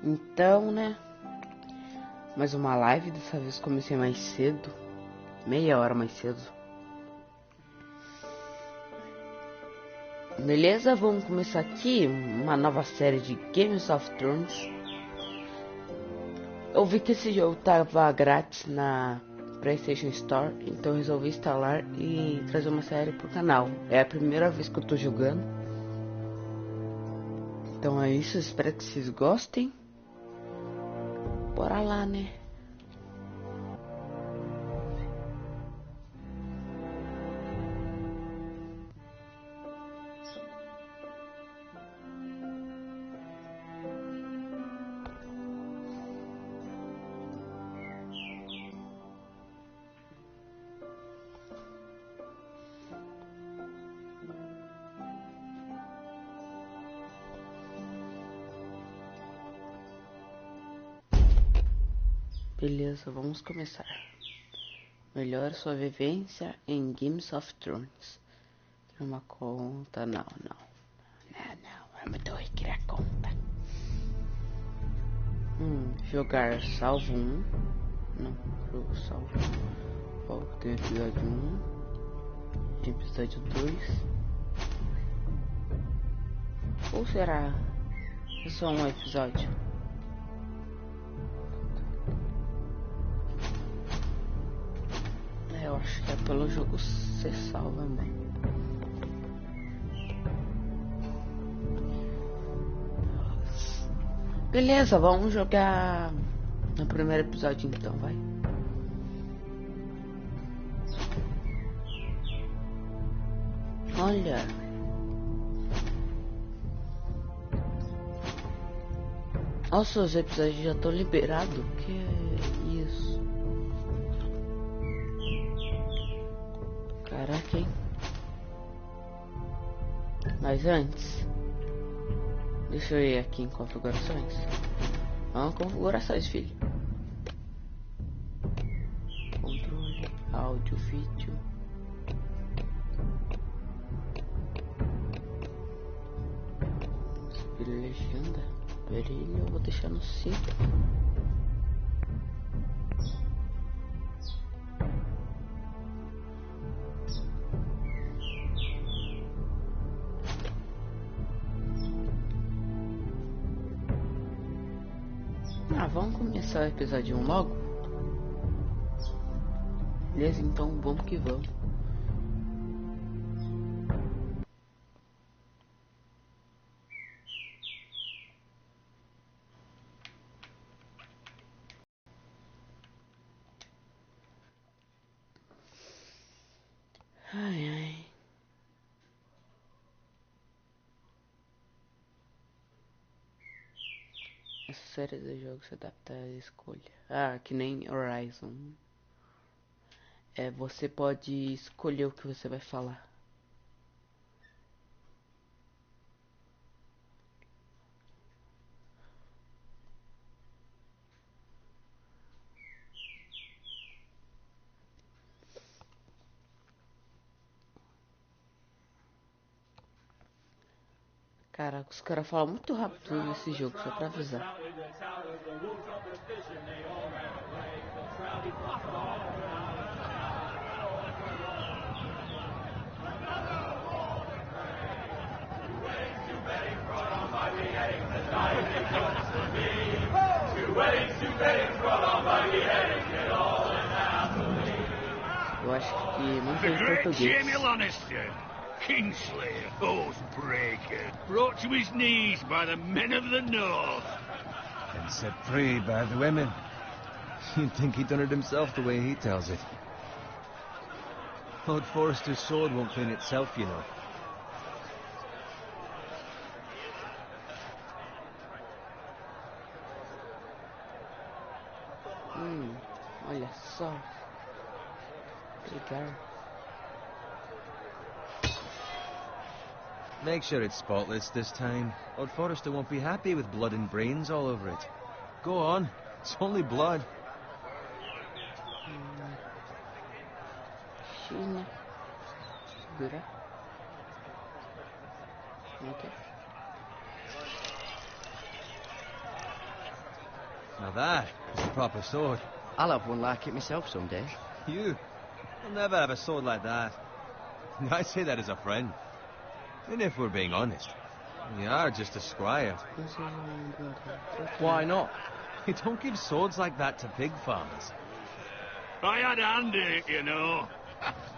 Então, né? Mais uma live, dessa vez comecei mais cedo. Meia hora mais cedo. Beleza, vamos começar aqui uma nova série de Games of Thrones. Eu vi que esse jogo tava grátis na PlayStation Store, então resolvi instalar e trazer uma série pro canal. É a primeira vez que eu tô jogando. Então é isso, espero que vocês gostem. Bora lá, né? Beleza, vamos começar. Melhore sua vivência em Games of Thrones. Criar uma conta, não, é muito ruim criar conta. Jogar salvo 1. Não, jogo salvo. Ó, tem episódio 1. Episódio 2. Ou será que é só um episódio? Eu acho que é pelo jogo ser salva, mano. Beleza, vamos jogar no primeiro episódio então, vai. Olha. Nossa, os episódios já estão liberados. Que isso? Caraca, hein? Mas antes, deixa eu ir aqui em configurações. Vamos, configurações, filho. Controle, áudio, vídeo. Legenda, brilho, eu vou deixar no 5. Vamos começar o episódio 1 logo? Beleza, então vamos que vamos. Ai, ai. Essa série de jogos se adapta à escolha. Que nem Horizon. Você pode escolher o que você vai falar. Caraca, os caras falam muito rápido nesse jogo, só pra avisar. Eu acho que não tem português. Kingslayer, Oathbreaker, brought to his knees by the men of the North. And set free by the women. You'd think he'd done it himself the way he tells it. Lord Forrester's sword won't clean itself, you know. Olha só. Pegar. Make sure it's spotless this time. Lord Forrester won't be happy with blood and brains all over it. Go on. It's only blood. China. Segura. Ok. Now that is a proper sword. I'll have one like it myself someday. You'll never have a sword like that. I say that as a friend. And if we're being honest, you are just a squire. Why not? You don't give swords like that to pig farmers. I had a hand in it, you know.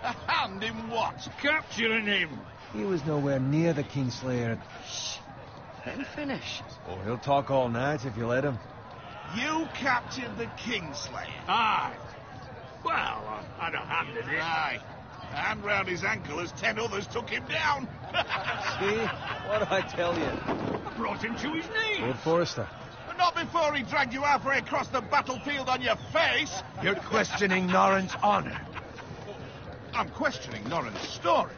A hand in what? Capturing him. He was nowhere near the Kingslayer. Shh. Let him finish. Oh, he'll talk all night if you let him. You captured the Kingslayer? Aye. Well, I had a hand in it. Aye. A hand round his ankle as 10 others took him down. See? What did I tell you? I brought him to his knees. Lord Forrester. But not before he dragged you halfway across the battlefield on your face. You're questioning Norrin's honor. I'm questioning Norrin's story,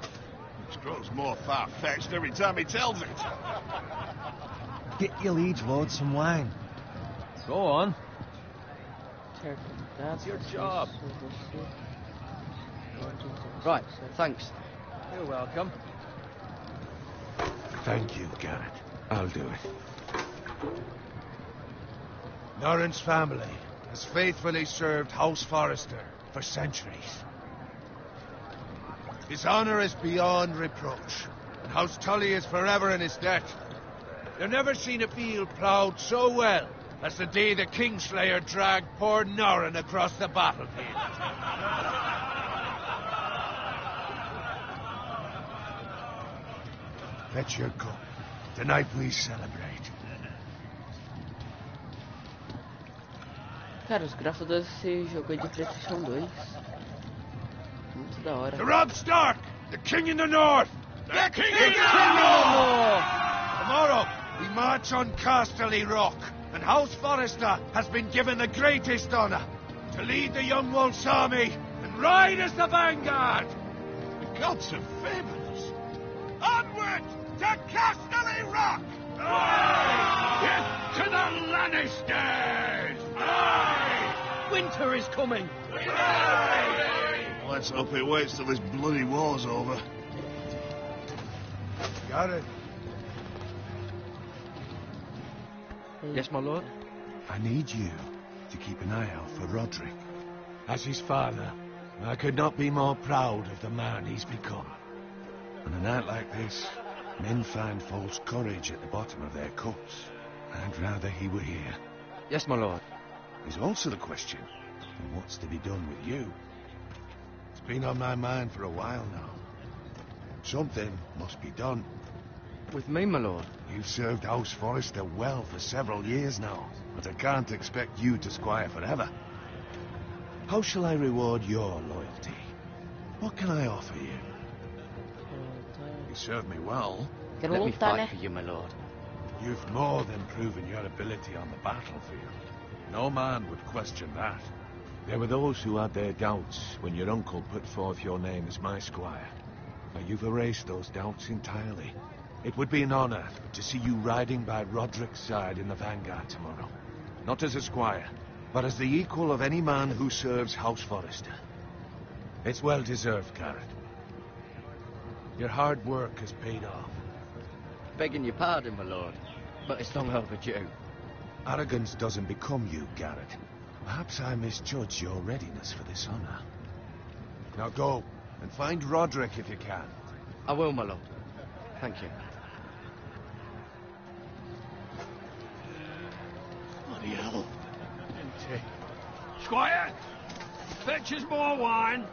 which grows more far-fetched every time he tells it. Get your liege lord some wine. Go on. That's your job. Right, thanks. You're welcome. Thank you, Garrett. I'll do it. Norrin's family has faithfully served House Forrester for centuries. His honor is beyond reproach, and House Tully is forever in his debt. You've never seen a field ploughed so well as the day the Kingslayer dragged poor Norrin across the battlefield. Fetch your cup. Tonight we celebrate. Cara, os gráficos desse jogo é de PlayStation 2. Muito da hora. To Robb Stark, the king in the north! The king in in the north! Tomorrow, we march on Casterly Rock, and House Forrester has been given the greatest honor to lead the Young Wolf's army and ride as the vanguard! The gods have favored us. Onward to Casterly Rock! Death to the Lannisters! Aye! Winter is coming. Let's hope it waits till this bloody war's over. Got it. Yes, my lord? I need you to keep an eye out for Roderick. As his father, I could not be more proud of the man he's become. On a night like this, men find false courage at the bottom of their cups. I'd rather he were here. Yes, my lord. There's also the question of what's to be done with you. It's been on my mind for a while now. Something must be done. With me, my lord? You've served House Forrester well for several years now, but I can't expect you to squire forever. How shall I reward your loyalty? What can I offer you? You served me well. Quero Let me lutar, fight né? for you, my lord. You've more than proven your ability on the battlefield. No man would question that. There were those who had their doubts when your uncle put forth your name as my squire. But you've erased those doubts entirely. It would be an honor to see you riding by Roderick's side in the vanguard tomorrow. Not as a squire, but as the equal of any man who serves House Forrester. It's well deserved, Garrett. Your hard work has paid off. Begging your pardon, my lord, but it's long overdue. Arrogance doesn't become you, Garrett. Perhaps I misjudge your readiness for this honor. Now go, and find Roderick if you can. I will, my lord. Thank you. Bloody hell. Empty. Squire, fetch us more wine.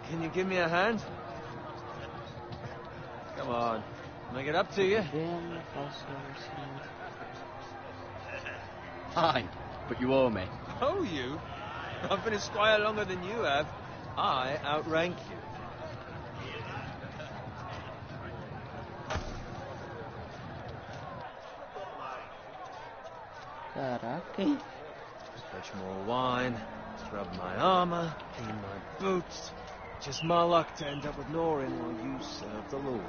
Can you give me a hand? Come on. Make it up to you. Damn, faço assim. Fine, but you owe me. Oh, you? I've been a squire longer than you have. I outrank you. Caraca, hein? Fetch more wine, scrub my armor, clean my boots. Just my luck to end up with Norrin while you serve the Lord.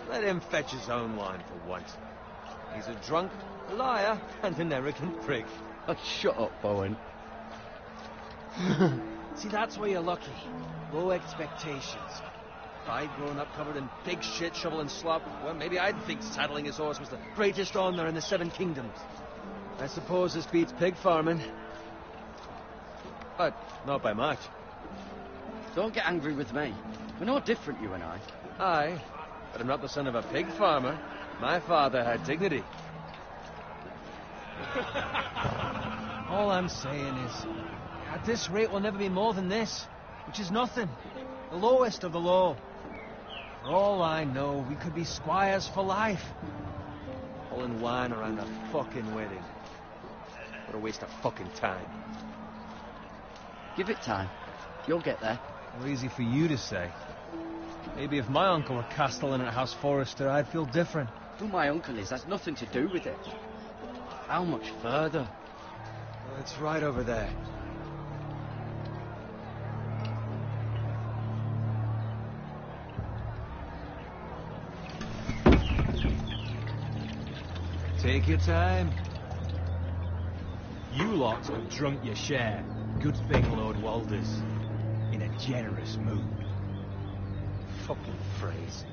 Let him fetch his own wine for once. He's a drunk, a liar, and an arrogant prick. Oh, shut up, Bowen. See, that's why you're lucky. Low expectations. If I'd grown up covered in pig shit, shovel and slop, well, maybe I'd think saddling his horse was the greatest honor in the Seven Kingdoms. I suppose this beats pig farming. But not by much. Don't get angry with me. We're no different, you and I. Aye, but I'm not the son of a pig farmer. My father had dignity. All I'm saying is, at this rate we'll never be more than this, which is nothing. The lowest of the low. For all I know, we could be squires for life. Pulling wine around a fucking wedding. What a waste of fucking time. Give it time. You'll get there. Well, easy for you to say. Maybe if my uncle were castellan at House Forrester, I'd feel different. Who my uncle is has nothing to do with it. How much further? Well, it's right over there. Take your time. You lot have drunk your share. Good thing, Lord Walder's in a generous mood. Fucking phrase.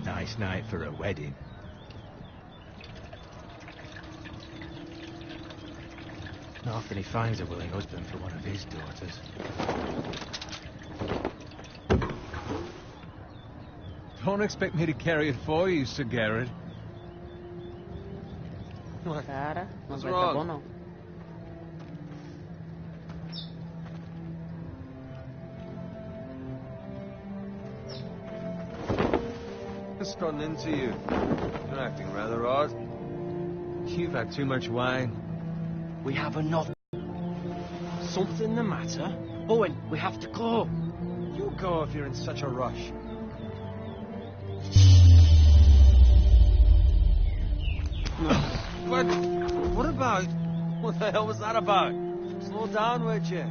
Nice night for a wedding. Not often he finds a willing husband for one of his daughters. Don't expect me to carry it for you, Sir Garrett. What? Cara, não What's vai tá wrong? bom não. What's gotten into you? You're acting rather odd. You've had too much wine. We have enough. Something the matter? Owen, we have to go. You go if you're in such a rush. But what about? What the hell was that about? Slow down, would you?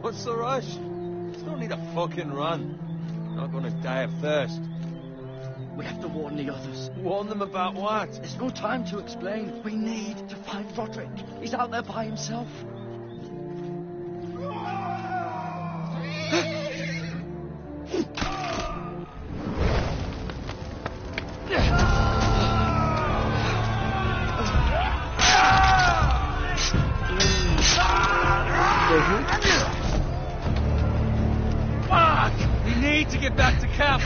What's the rush? You don't need a fucking run. You're not gonna die of thirst. We have to warn the others. Warn them about what? There's no time to explain. We need to find Roderick. He's out there by himself. Fuck! We need to get back to camp.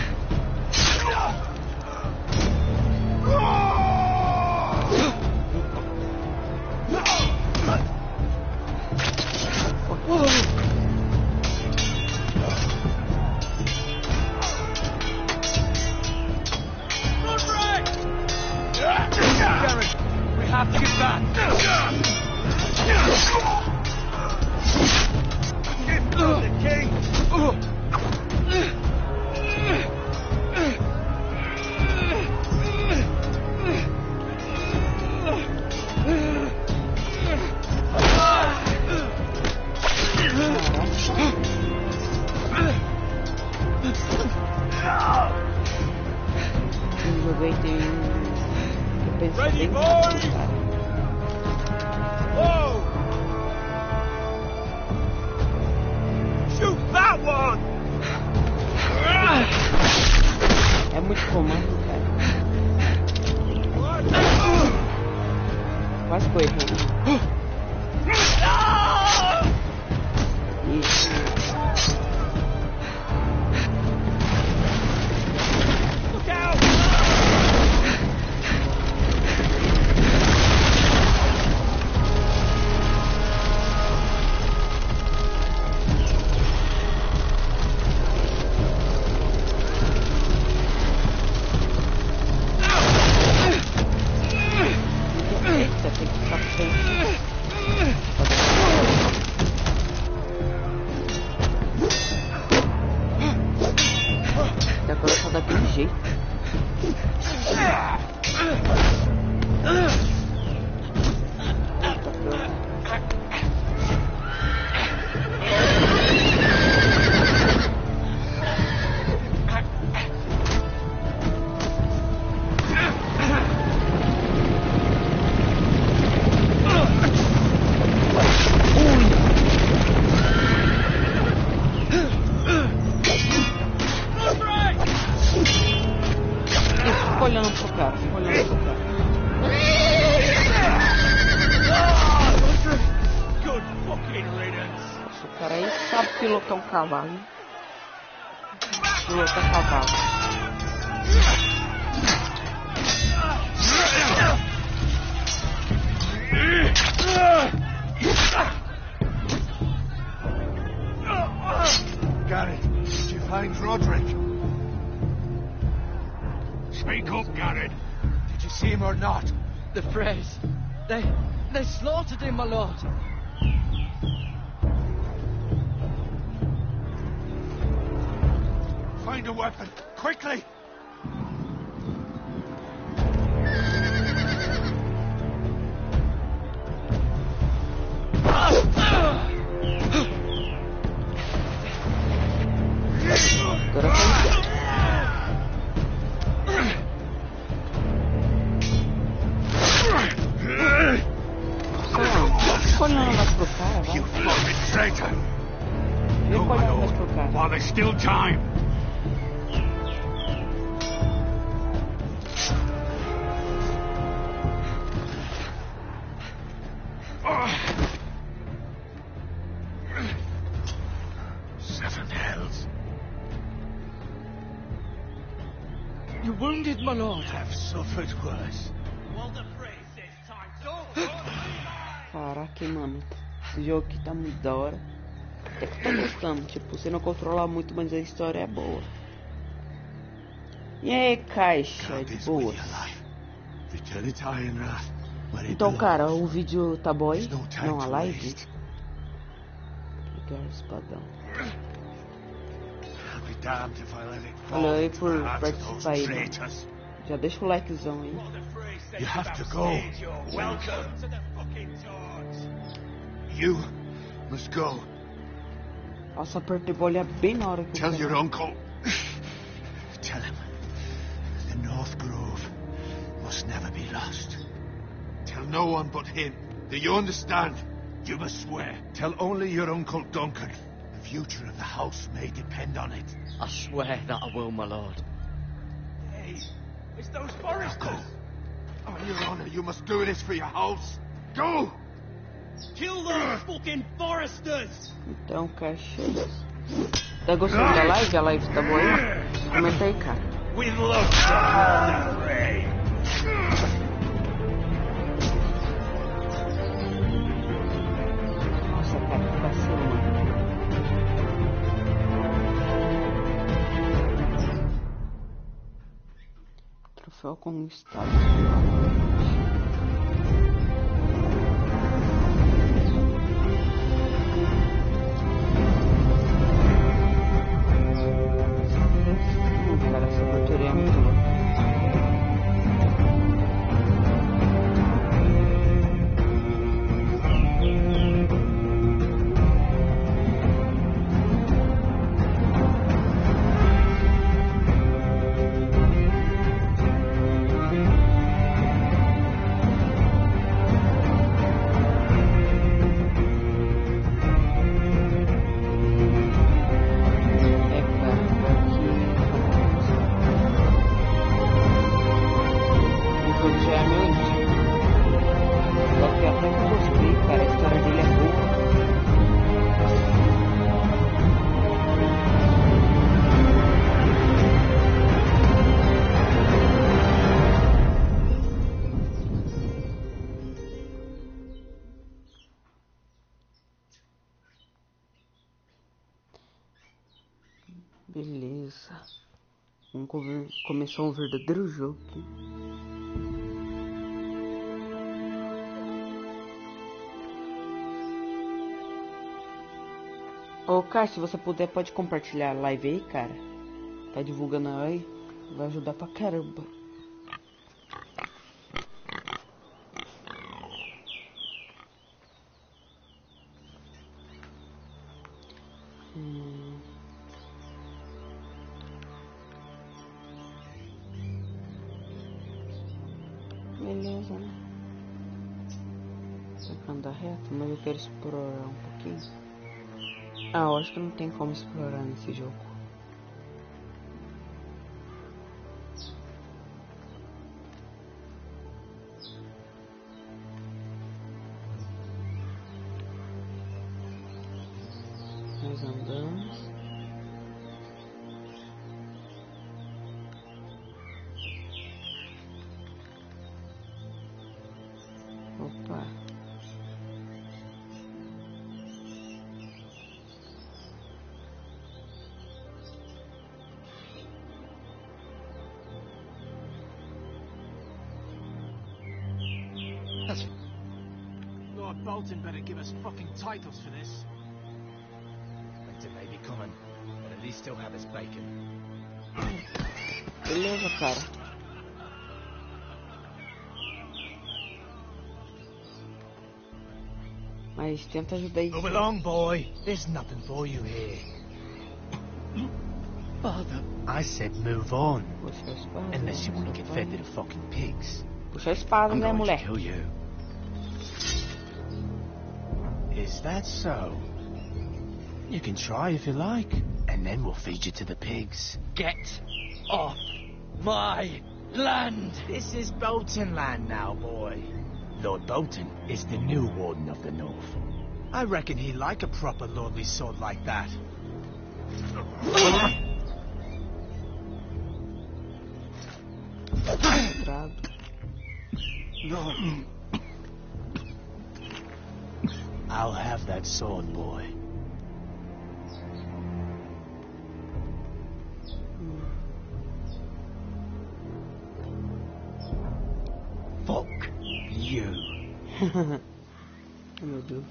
Garrett, we have to get back. Get the king. Eu joguei tem... Eu pensei Ready, bem- boys? Whoa! Shoot that one! É muito comando, cara. Quase foi errado. Isso. Look out! Eita, tem que ficar frente. E agora só daquele jeito. Eita, pronto. Fica olhando pro cara, fica olhando pro cara. Good fucking riddance. Esse cara aí sabe pilotar um cavalo. Hein? Pilota cavalo. Garrett, did you find Roderick? Speak up, Garrett. Did you see him or not? The Freys. They slaughtered him, my lord. Find a weapon, quickly! Agora foi. Olhando mais pro cara, vai. You fucking traitor! Vem olhando mais pro cara. While there's still time. Seven hells. You wounded, my lord. Have suffered worse. Caraca, mano. Esse jogo aqui tá muito da hora. Até que tô gostando. Tipo, você não controla muito, mas a história é boa. E aí, caixa de boa. Então, cara, o vídeo tá bom aí? Não, a live? Pegar o espadão. Valeu aí por participar aí, mano. Já deixa o likezão aí. You have to go. Welcome to the fucking Torch. You must go. Nossa, apertei pra olhar bem na hora que Tell eu your uncle. Tell him the North Grove must never be lost. Tell no one but him. Do you understand? You must swear. Tell only your Uncle Duncan. The future of the house may depend on it. I swear that I will, my lord. Hey, it's those foresters. On your honor, you must do this for your house. Go! Kill those fucking foresters. Então, caixa. Tá gostando da live? A live tá boa aí? Comenta aí, cara. We'd love to hold the Frey. Nossa, cara, que vacilo, mano. Troféu conquistado. Cara, essa abertura é muito louca. Beleza. Vamos começar um verdadeiro jogo aqui. Ô, cara, se você puder, pode compartilhar a live aí, cara. Tá divulgando aí. Vai ajudar pra caramba. Beleza, né? Vai andar reto, mas eu quero explorar um pouquinho. Ah, eu acho que não tem como explorar nesse jogo. Lord Bolton better give us fucking titles for this. Winter may be coming, but at least he'll have his bacon. Beleza, cara. Mas tenta ajudar aí. Move along, boy. There's nothing for you here. Father, I said move on. Puxa a espada. Unless you want to get fed to the fucking pigs. Puxa a espada, I'm né, going to moleque? kill you. Is that so? You can try if you like, and then we'll feed you to the pigs. get off my land! This is Bolton land now, boy. Lord Bolton is the new Warden of the North. I reckon he'd like a proper lordly sword like that. Bravo. No. I'll have that sword, boy. Fuck you. Ai, meu Deus.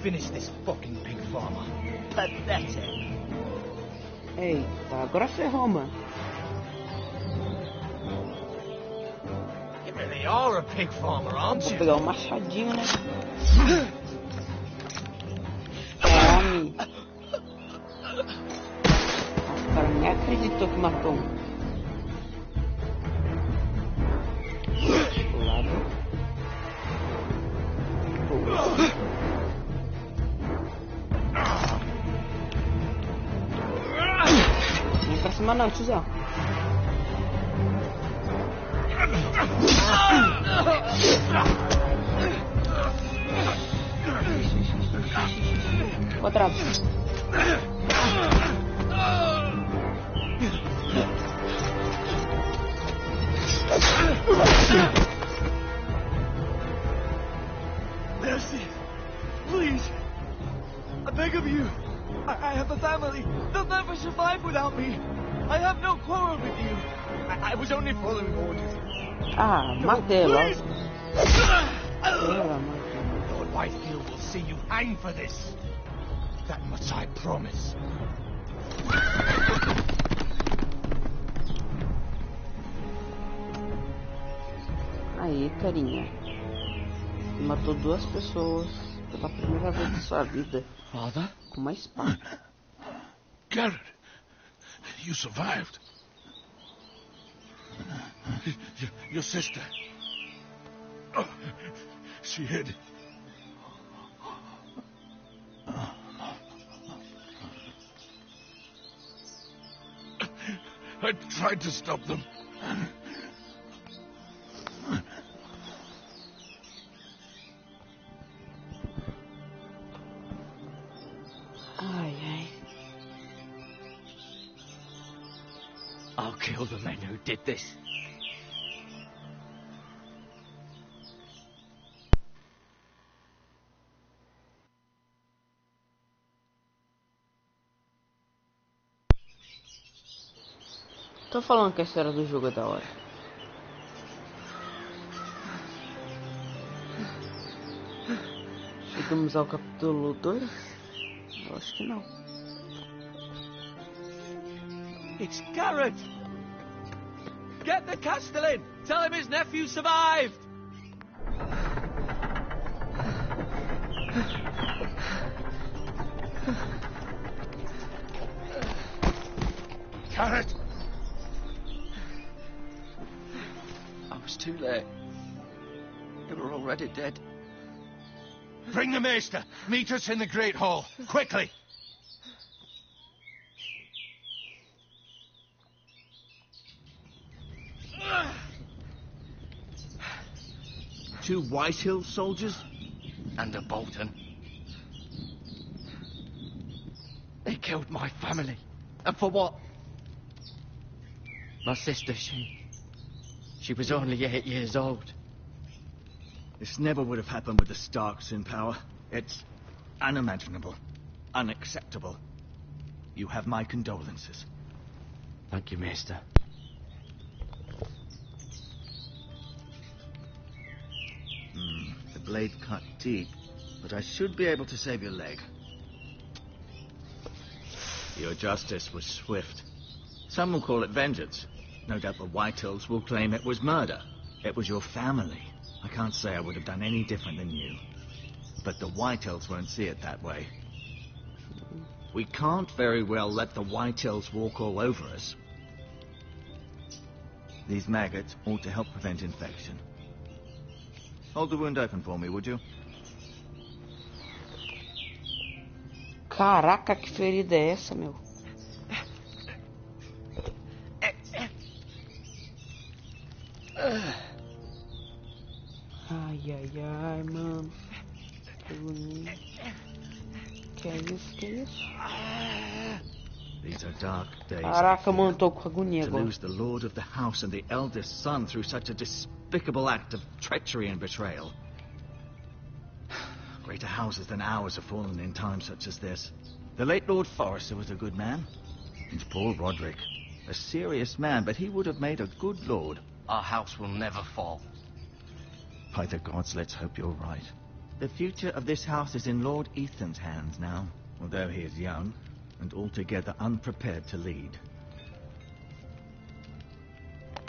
Finish this fucking pig farmer. Pathetic. Eita, agora ferrou, mano. You really are a pig farmer, aren't Vou you? pegar o machadinho, né? Tome. Nossa, o cara nem acreditou que matou um. Do lado. Vem pra cima não, tiozão. Outra. Mercy! Please! I beg of you! I have a family! They'll never survive without me! I have no quarrel with you! I was only following orders. Ah, matei logo. Please! Pelo amor de Deus. Lord Whitefield will see you hang for this. That much I promise. Aí, carinha. Você matou 2 pessoas pela primeira vez em sua vida. Father? Com uma espada. Garrett, you survived. Your sister. Oh, she hid. I tried to stop them. Ai, ai. I'll kill the men who did this. Tô falando que a história do jogo é da hora. Chegamos ao capítulo 2? Eu acho que não. It's Garrett! Get the Castellan! Tell him his nephew survived! Garrett! I was too late. They were already dead. Bring the maester. Meet us in the Great Hall. Quickly. Two Whitehill soldiers? And a Bolton. They killed my family. And for what? My sister, she was only 8 years old. This never would have happened with the Starks in power. It's unimaginable, unacceptable. You have my condolences. Thank you, Maester. The blade cut deep, but I should be able to save your leg. Your justice was swift. Some will call it vengeance. No doubt the Whitehills will claim it was murder. It was your family. I can't say I would have done any different than you. But the Whitehills won't see it that way. We can't very well let the Whitehills walk all over us. These maggots ought to help prevent infection. Hold the wound open for me, would you? Caraca, que ferida é essa, meu? Ai, ai, ai, mano. Que bonito. Que é isso, que é isso? These are dark days. Caraca, mano, tô com agonia To agora. lose the lord of the house and the eldest son through such a despicable act of treachery and betrayal. Greater houses than ours have fallen in times such as this. The late Lord Forrester was a good man. And Paul Roderick, a serious man, but he would have made a good lord. Our house will never fall. By the gods, let's hope you're right. The future of this house is in Lord Ethan's hands now, although he is young and altogether unprepared to lead.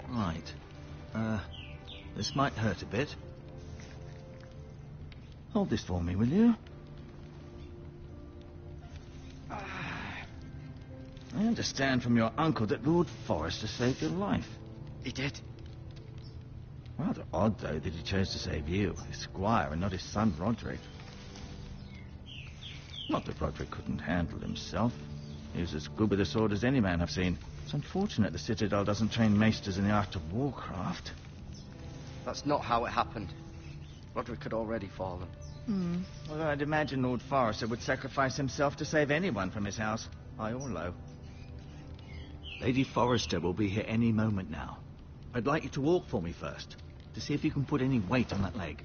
Right. This might hurt a bit. Hold this for me, will you? I understand from your uncle that Lord Forrester saved your life. He did. Rather odd, though, that he chose to save you, his squire, and not his son Roderick. Not that Roderick couldn't handle himself. He was as good with a sword as any man I've seen. It's unfortunate the Citadel doesn't train maesters in the art of warcraft. That's not how it happened. Roderick had already fallen. Well, I'd imagine Lord Forrester would sacrifice himself to save anyone from his house, high or low. Lady Forrester will be here any moment now. I'd like you to walk for me first, to see if you can put any weight on that leg.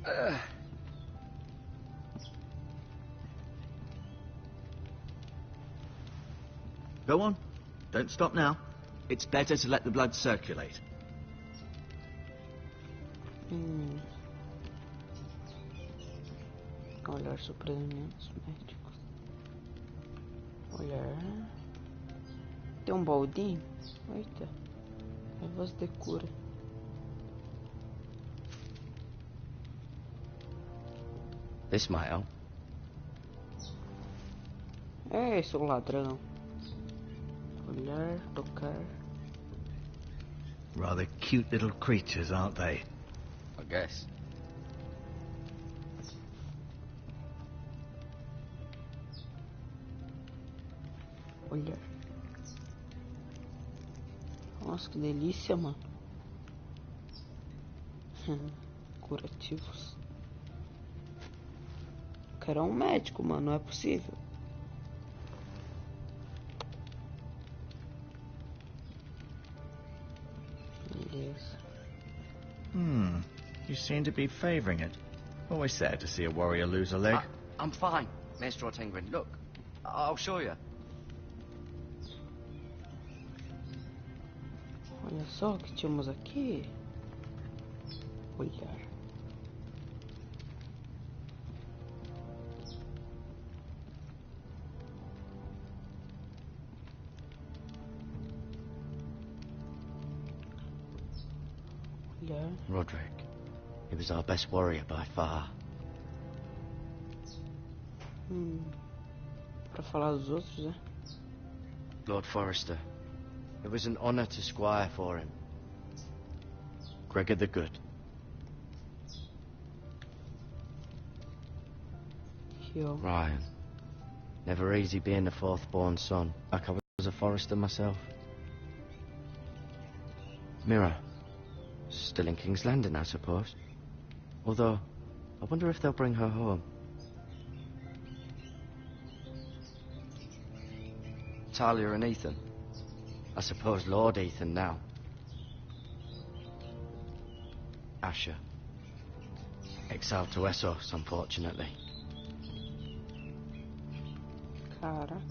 Go on. Don't stop now. It's better to let the blood circulate. Olhar surpreendimentos médicos. Olhar. Tem um baldinho? Eita. Ervas de cura. This might help. É, seu ladrão. Olhar, tocar. Rather cute little creatures, aren't they? I guess. Olhar. Nossa, que delícia, mano. Curativos. O cara é um médico, mano. Não é possível. Beleza. You seem to be favoring it. Always sad to see a warrior lose a leg. I'm fine, Maester Ortengrin. Look, I'll show you. Olha só o que tínhamos aqui. Olhar. Olhar. Roderick. He was our best warrior by far. Pra falar dos outros, né? Lord Forrester. It was an honor to squire for him. Gregor the Good. Yo. Ryan. Never easy being the fourth-born son. Like I was a Forrester myself. Mira. Still in King's Landing, I suppose. Although, I wonder if they'll bring her home. Talia and Ethan. I suppose Lord Ethan now. Asher. Exiled to Essos, unfortunately. Caraca.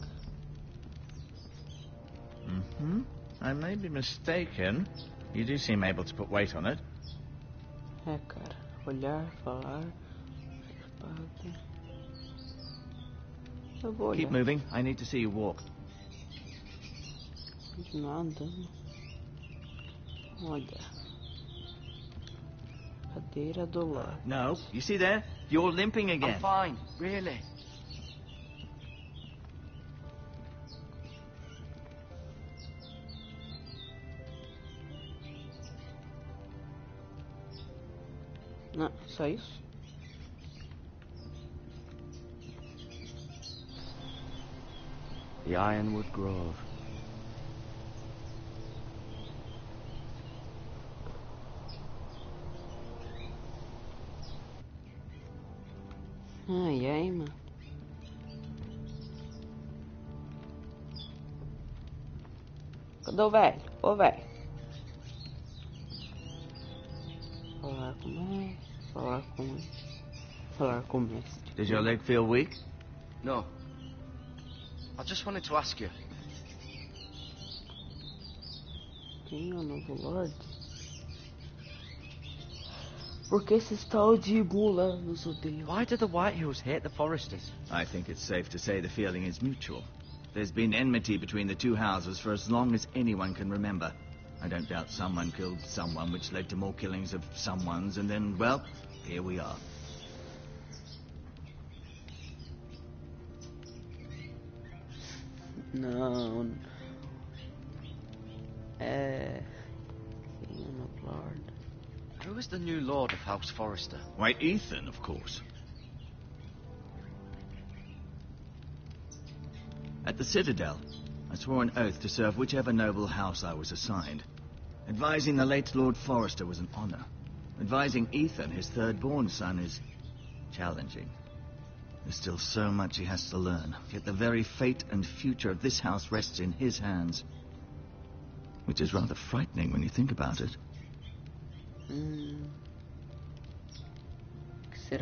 Mm-hmm. I may be mistaken. You do seem able to put weight on it. É, cara. Olhar, falar. Espada. Eu vou olhar. Keep moving. I need to see you walk. Continuar andando. Olha. Cadeira do lar. No. You see there? You're limping again. I'm fine, really. Não, só isso? The Ironwood Grove. Ai, ai, mano. Cadê o velho? Ô, velho. Falar com o mestre. Falar com o mestre. Does your leg feel weak? No. I just wanted to ask you. Quem é o novo Lorde? Por que esse tal de mula nos odeia? Why do the Whitehills hate the Foresters? I think it's safe to say the feeling is mutual. There's been enmity between the two houses for as long as anyone can remember. I don't doubt someone killed someone, which led to more killings of someones, and then, well, here we are. Não. É. Quem é o novo Lorde? Who is the new Lord of House Forrester? White Ethan, of course. At the Citadel, I swore an oath to serve whichever noble house I was assigned. Advising the late Lord Forrester was an honor. Advising Ethan, his third-born son, is challenging. There's still so much he has to learn, yet the very fate and future of this house rests in his hands. Which is rather frightening when you think about it.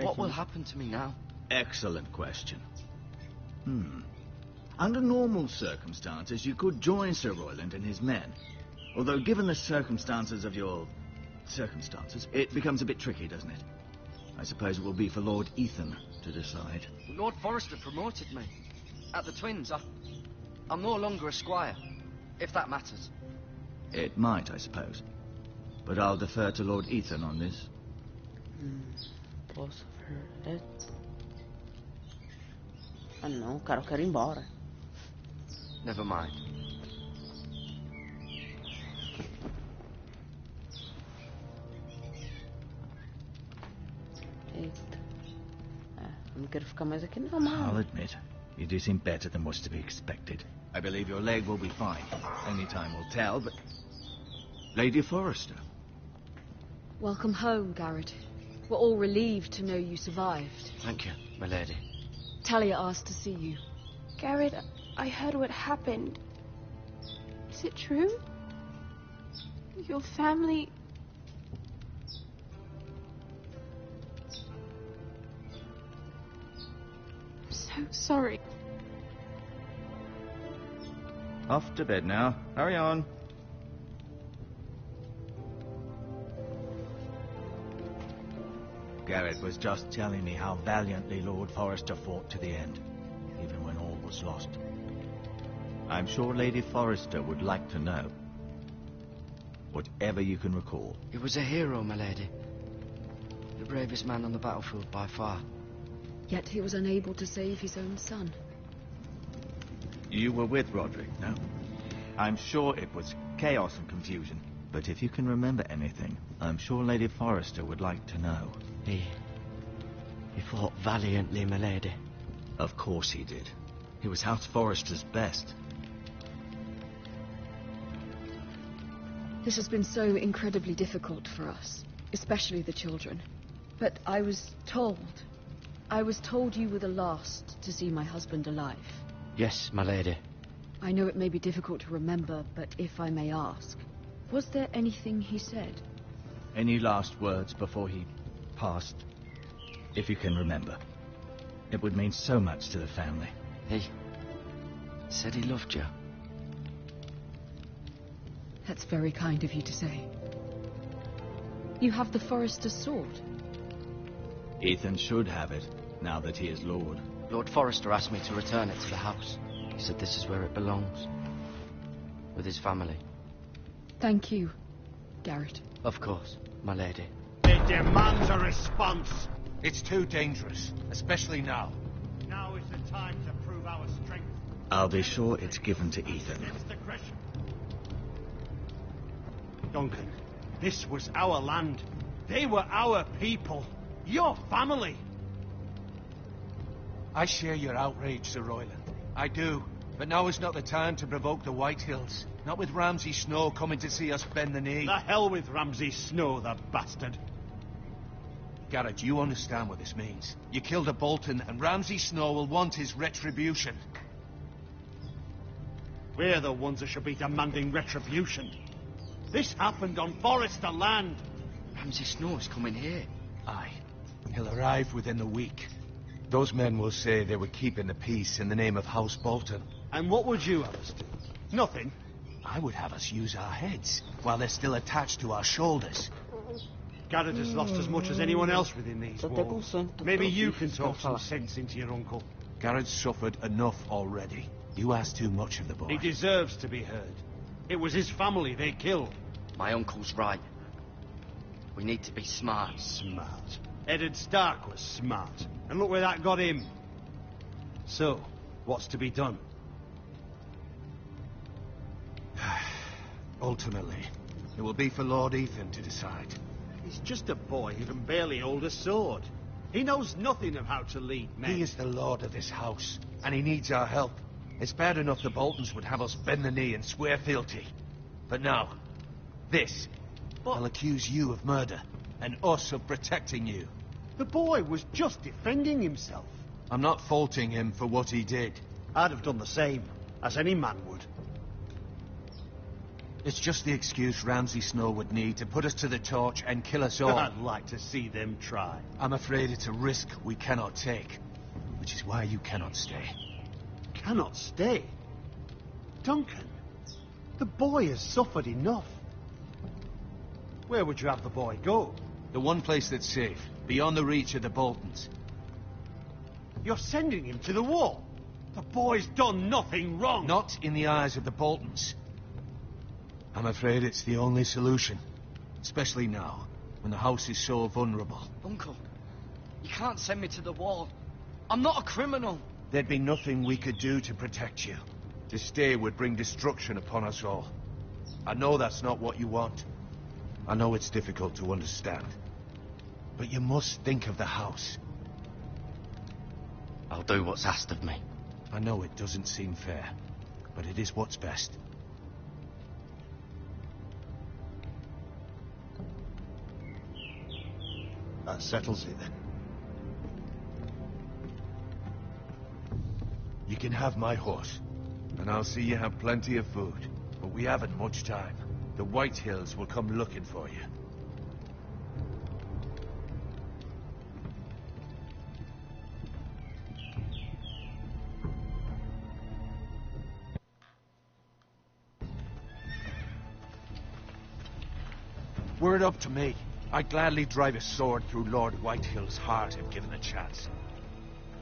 What will happen to me now? Excellent question. Under normal circumstances, you could join Sir Royland and his men. Although, given the circumstances of your circumstances, it becomes a bit tricky, doesn't it? I suppose it will be for Lord Ethan to decide. Lord Forrester promoted me. At the Twins, I'm no longer a squire, if that matters. It might, I suppose. But I'll defer to Lord Ethan on this. Posso ver. Ah não, cara, eu quero ir embora. Never mind. Eita. Eu não quero ficar mais aqui não, mano. I'll admit, you do seem better than was to be expected. I believe your leg will be fine. Only time will tell, but... Lady Forrester. Welcome home, Garrett. We're all relieved to know you survived. Thank you, my lady. Talia asked to see you. Garrett, I heard what happened. Is it true? Your family... I'm so sorry. Off to bed now. Hurry on. Garrett was just telling me how valiantly Lord Forrester fought to the end, even when all was lost. I'm sure Lady Forrester would like to know. Whatever you can recall. He was a hero, my lady. The bravest man on the battlefield by far. Yet he was unable to save his own son. You were with Roderick, no? I'm sure it was chaos and confusion. But if you can remember anything, I'm sure Lady Forrester would like to know. He fought valiantly, my lady. Of course he did. He was House Forrester's best. This has been so incredibly difficult for us, especially the children. But I was told you were the last to see my husband alive. Yes, my lady. I know it may be difficult to remember, but if I may ask, was there anything he said? Any last words before he passed? If you can remember. It would mean so much to the family. Said he loved you. That's very kind of you to say. You have the Forester's sword. Ethan should have it, now that he is Lord. Lord Forrester asked me to return it to the house. He said this is where it belongs. With his family. Thank you, Garrett. Of course, my lady. It demands a response. It's too dangerous, especially now. Now is the time to prove our strength. I'll be sure it's given to Ethan. Against aggression. Duncan, this was our land. They were our people. Your family. I share your outrage, Sir Royland. I do. But now is not the time to provoke the Whitehills. Not with Ramsay Snow coming to see us bend the knee. The hell with Ramsay Snow, the bastard. Garrett, you understand what this means. You killed a Bolton, and Ramsay Snow will want his retribution. We're the ones that should be demanding retribution. This happened on Forrester land. Ramsay Snow is coming here. Aye. He'll arrive within the week. Those men will say they were keeping the peace in the name of House Bolton. And what would you have us do? Nothing. I would have us use our heads, while they're still attached to our shoulders. Garrett has lost as much as anyone else within these walls. Maybe you can talk some sense into your uncle. Garrett's suffered enough already. You ask too much of the boy. He deserves to be heard. It was his family they killed. My uncle's right. We need to be smart. Smart. Eddard Stark was smart. And look where that got him. So, what's to be done? Ultimately, it will be for Lord Ethan to decide. He's just a boy who can barely hold a sword. He knows nothing of how to lead men. He is the lord of this house, and he needs our help. It's bad enough the Boltons would have us bend the knee and swear fealty. But now, this. They'll accuse you of murder, and us of protecting you. The boy was just defending himself. I'm not faulting him for what he did. I'd have done the same, as any man would. It's just the excuse Ramsay Snow would need to put us to the torch and kill us all. I'd like to see them try. I'm afraid it's a risk we cannot take, which is why you cannot stay. Cannot stay? Duncan, the boy has suffered enough. Where would you have the boy go? The one place that's safe, beyond the reach of the Boltons. You're sending him to the war. The boy's done nothing wrong. Not in the eyes of the Boltons. I'm afraid it's the only solution. Especially now, when the house is so vulnerable. Uncle, you can't send me to the wall. I'm not a criminal. There'd be nothing we could do to protect you. To stay would bring destruction upon us all. I know that's not what you want. I know it's difficult to understand. But you must think of the house. I'll do what's asked of me. I know it doesn't seem fair, but it is what's best. That settles it then. You can have my horse, and I'll see you have plenty of food. But we haven't much time. The Whitehills will come looking for you. Were it up to me, I'd gladly drive a sword through Lord Whitehill's heart if given a chance.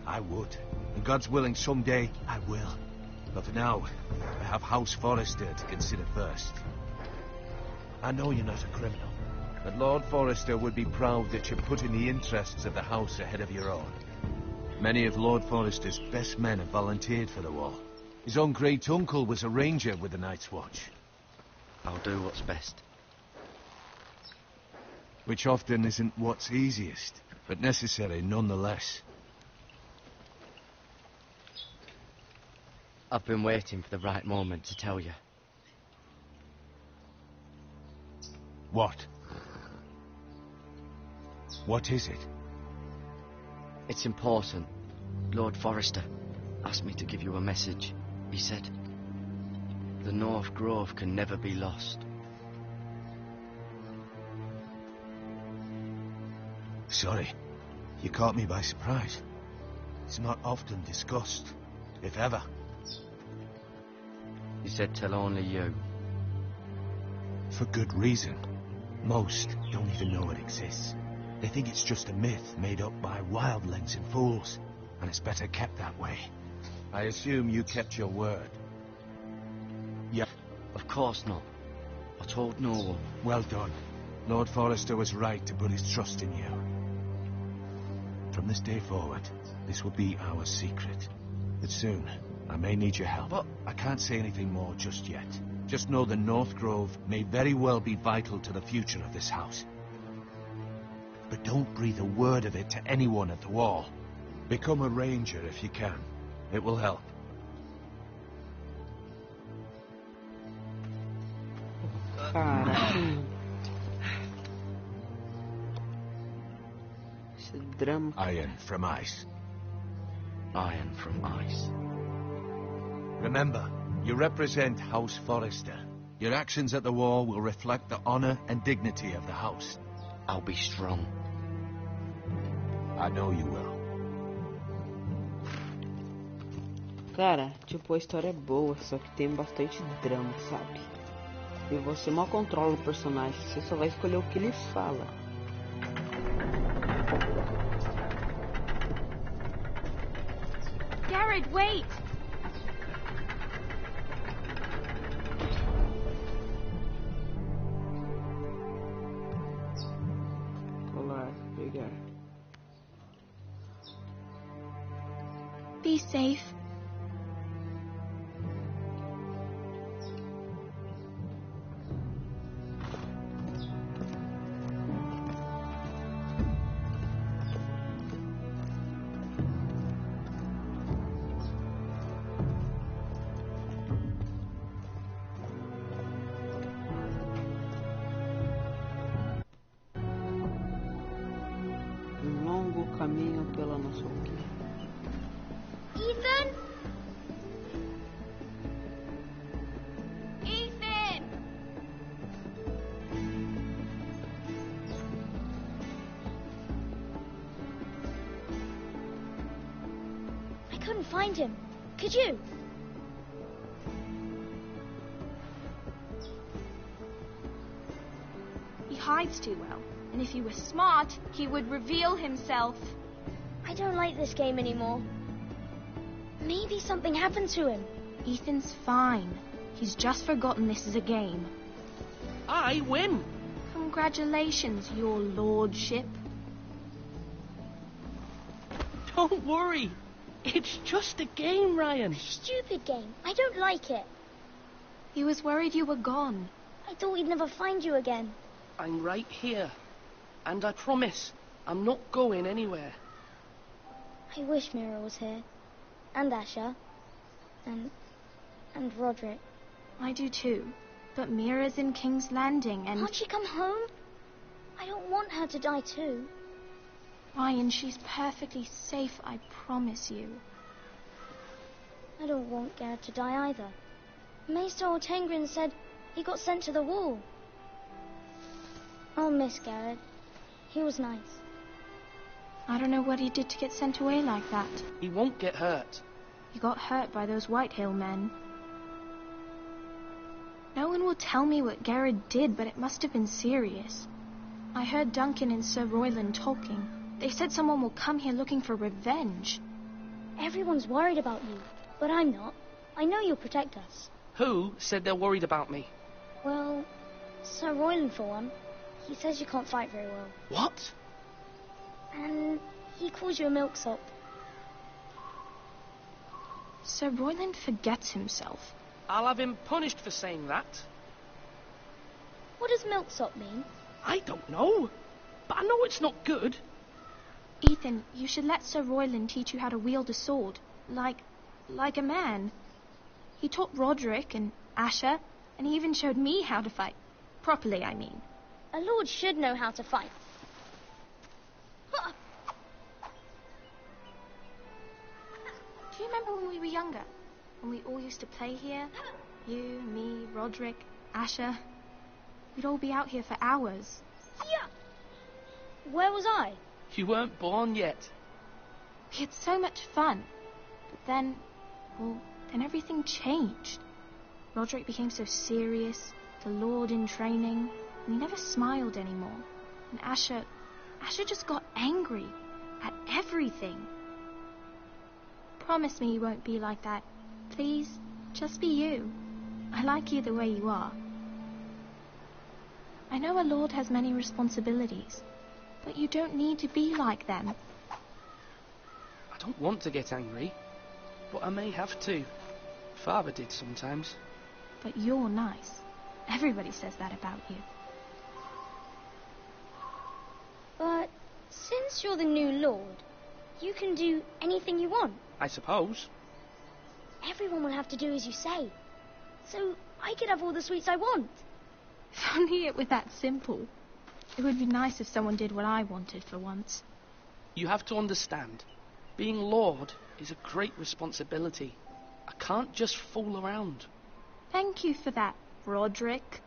I would. And God's willing, someday I will. But for now, I have House Forrester to consider first. I know you're not a criminal, but Lord Forrester would be proud that you're putting the interests of the house ahead of your own. Many of Lord Forrester's best men have volunteered for the war. His own great-uncle was a ranger with the Night's Watch. I'll do what's best. Which often isn't what's easiest, but necessary nonetheless. I've been waiting for the right moment to tell you. What? What is it? It's important. Lord Forrester asked me to give you a message. He said, the North Grove can never be lost. Sorry, you caught me by surprise. It's not often discussed, if ever. He said tell only you. For good reason. Most don't even know it exists. They think it's just a myth made up by wildlings and fools, and it's better kept that way. I assume you kept your word. Yeah, of course not. I told no one. Well done. Lord Forrester was right to put his trust in you. From this day forward, this will be our secret. But soon, I may need your help. But I can't say anything more just yet. Just know the North Grove may very well be vital to the future of this house. But don't breathe a word of it to anyone at the wall. Become a ranger if you can. It will help. Cara. Esse drama. Iron from ice. Iron from ice. Remember, you represent House Forrester. Your actions at the war will reflect the honor and dignity of the house. I'll be strong. I know you will. Cara, tipo, a história é boa, só que tem bastante drama, sabe? E você mal controla o personagem, você só vai escolher o que ele fala. Garrett, wait! Colar, pegar. Be safe. Caminho pela nossa vida. Ethan? Ethan! I couldn't find him. Could you? He hides too well. And if he were smart, he would reveal himself. I don't like this game anymore. Maybe something happened to him. Ethan's fine. He's just forgotten this is a game. I win. Congratulations, your lordship. Don't worry. It's just a game, Ryan. Stupid game. I don't like it. He was worried you were gone. I thought we'd never find you again. I'm right here. And I promise, I'm not going anywhere. I wish Mira was here. And Asher. And Roderick. I do too. But Mira's in King's Landing and... Can't she come home? I don't want her to die too. Ryan, she's perfectly safe, I promise you. I don't want Garrett to die either. Maester Ortengrin said he got sent to the wall. I'll miss Garrett. He was nice. I don't know what he did to get sent away like that. He won't get hurt. He got hurt by those Whitehill men. No one will tell me what Garrett did, but it must have been serious. I heard Duncan and Sir Royland talking. They said someone will come here looking for revenge. Everyone's worried about you, but I'm not. I know you'll protect us. Who said they're worried about me? Well, Sir Royland for one. He says you can't fight very well. What? And he calls you a milksop. Sir Royland forgets himself. I'll have him punished for saying that. What does milksop mean? I don't know. But I know it's not good. Ethan, you should let Sir Royland teach you how to wield a sword. Like a man. He taught Roderick and Asher, and he even showed me how to fight. Properly, I mean. A lord should know how to fight. Do you remember when we were younger? When we all used to play here? You, me, Roderick, Asher. We'd all be out here for hours. Yeah. Where was I? You weren't born yet. We had so much fun. But then, well, then everything changed. Roderick became so serious, the Lord in training, and he never smiled anymore. And Asher just got angry at everything. Promise me you won't be like that. Please, just be you. I like you the way you are. I know a lord has many responsibilities, but you don't need to be like them. I don't want to get angry, but I may have to. Father did sometimes. But you're nice. Everybody says that about you. But since you're the new lord, you can do anything you want. I suppose. Everyone will have to do as you say. So I could have all the sweets I want. If only it were that simple. It would be nice if someone did what I wanted for once. You have to understand, being lord is a great responsibility. I can't just fool around. Thank you for that, Roderick.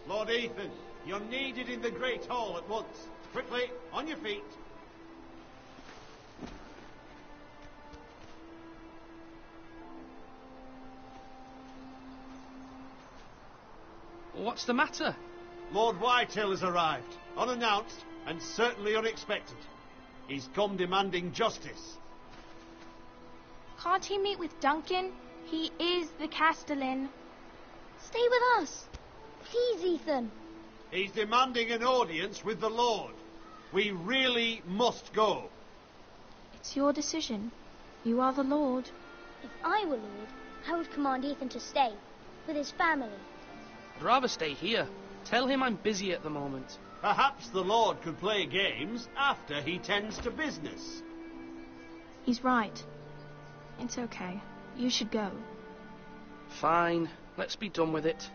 Lord Ethan, you're needed in the Great Hall at once. Quickly, on your feet. What's the matter? Lord Whitetail has arrived, unannounced and certainly unexpected. He's come demanding justice. Can't he meet with Duncan? He is the Castellan. Stay with us. Please, Ethan. He's demanding an audience with the Lord. We really must go. It's your decision. You are the Lord. If I were Lord, I would command Ethan to stay with his family. I'd rather stay here. Tell him I'm busy at the moment. Perhaps the Lord could play games after he tends to business. He's right. It's okay. You should go. Fine. Let's be done with it.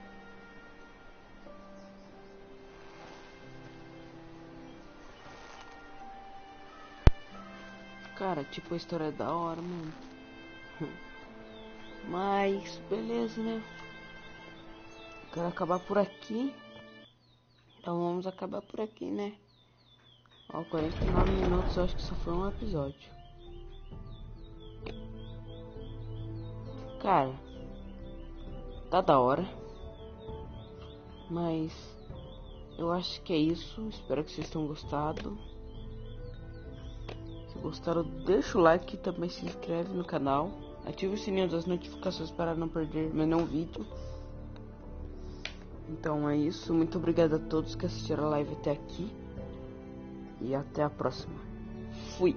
Cara, tipo, a história é da hora, mano. Mas, beleza, né? Quero acabar por aqui. Então vamos acabar por aqui, né? Ó, 49 minutos, eu acho que só foi um episódio. Cara, tá da hora. Mas eu acho que é isso. Espero que vocês tenham gostado. Se gostaram, deixa o like e também se inscreve no canal. Ative o sininho das notificações para não perder nenhum vídeo. Então é isso. Muito obrigado a todos que assistiram a live até aqui. E até a próxima. Fui!